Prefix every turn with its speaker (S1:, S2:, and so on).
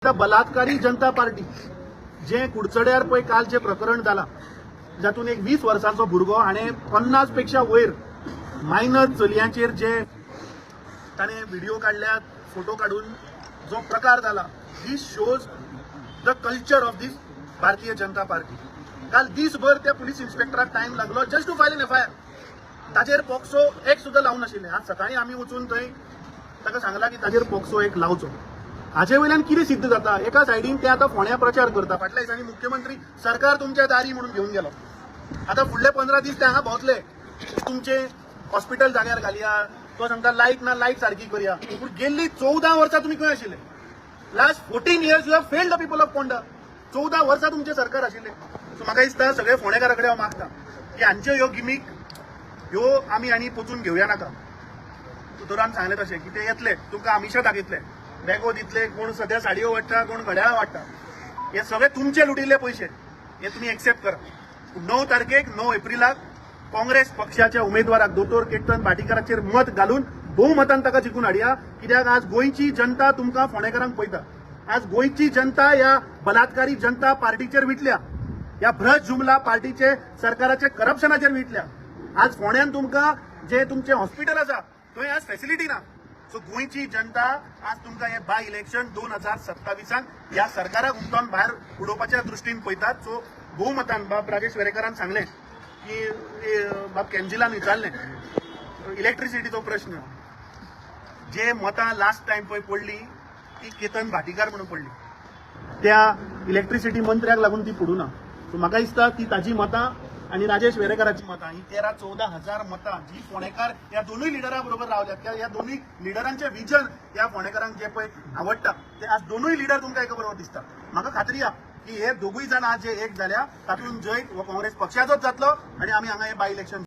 S1: दिसता बलात्कारी जनता पार्टी जे कुडचड्यार पळय काल जे प्रकरण जाला जातून एक 20 वर्सांचो भुरगो हाणें 50 पेक्षा वयर मायनर चलयांचेर जे ताणें व्हिडिओ काढल्यात फोटो काढून जो प्रकार जाला this shows the culture of this Bharatiya Janata Party. काल दिसभर त्या पुलीस इन्स्पेक्टराक टाइम लागलो just to file an FIR. ताजेर पॉक्सो एक सुद्धा लावून नाशिल्ले. आज सकाळी आमी वचून थंय ताका सांगला की ताजेर पॉक्सो एक लावचो. हाचे वयल्यान कितें सिद्ध जाता? एका सायडीन ते आतां फोंड्या प्रचार करता. फाटल्या दिसांनी मुख्यमंत्री सरकार तुमच्या दारी म्हणून घेऊन गेलो. आता फुडले 15 दीस ते हांगा भोंवतले की तुमचे हॉस्पिटल जाग्यार घालया. तो सांगता लायट ना लायट सारकी करया. पूण गेल्ली 14 वर्सां तुमी खंय आशिल्ले? Last 14 years you have failed the people of Ponda. 14 वर्सां तुमचे सरकार आशिल्ले. सो म्हाका दिसता सगळे फोंडेकारा कडेन हांव मागता की हांच्यो ह्यो गिमीक ह्यो आमी आनी पचून घेवया नाका. दोतोरान सांगलें तशें की ते येतले तुमकां आमिशा दाखयतले, बॅगो दितले, कोण सद्या साडयो वाडटा, कोण घड्याळां वाडटा. हे सगळे तुमचे लुटिल्ले पयशे हे तुमी एक्सेप्ट करा. 9 तारखेक 9 एप्रिलाक काँग्रेस पक्षाच्या उमेदवाराक दोतोर केतन भाटीकाराचेर मत घालून बहुमतान ताका जिखून हाडया. कित्याक आज गोंयची जनता तुमकां फोंडेकारांक पळयता. आज गोंयची जनता ह्या बलात्कारी जनता पार्टीचेर विटल्या. ह्या भ्रश जुमला पार्टीचे सरकाराचे करप्शनाचेर विटल्या. आज फोंड्यान तुमकां जे तुमचे हॉस्पिटल आसा थंय आज फॅसिलिटी ना. सो गोंयची जनता आज तुमकां हे बाय इलेक्शन 2027 ह्या सरकाराक उक्तावन भायर उडोवपाच्या दृश्टीन पळयतात. सो बहुमतान बाब राजेश वेरेकरान सांगलें की बाब कॅन्जिलान विचारलें इलेक्ट्रिसिटीचो प्रश्न. जे मतां लास्ट टायम पळय पडली ती केतन भाटीकार म्हणून पडली. त्या इलेक्ट्रिसिटी मंत्र्याक लागून ती पडूना. सो म्हाका दिसता ती ताजी मतां आणि राजेश वेरेकराची मतां ही 13-14 हजार मतां जी फोंडेकार ह्या दोनूय लिडरां बरोबर रावल्यात. ह्या दोनूय लिडरांचे विजन ह्या फोंडेकारांक जे पळय आवडटा ते आज दोनूय लिडर तुमकां एका बरोबर दिसता. म्हाका खात्री आहा की हे दोगूय जाण आज जे एक जाल्या तातूंत जय हो काँग्रेस पक्षाचोच जातलो आणि आमी हांगा हे बाय इलेक्शन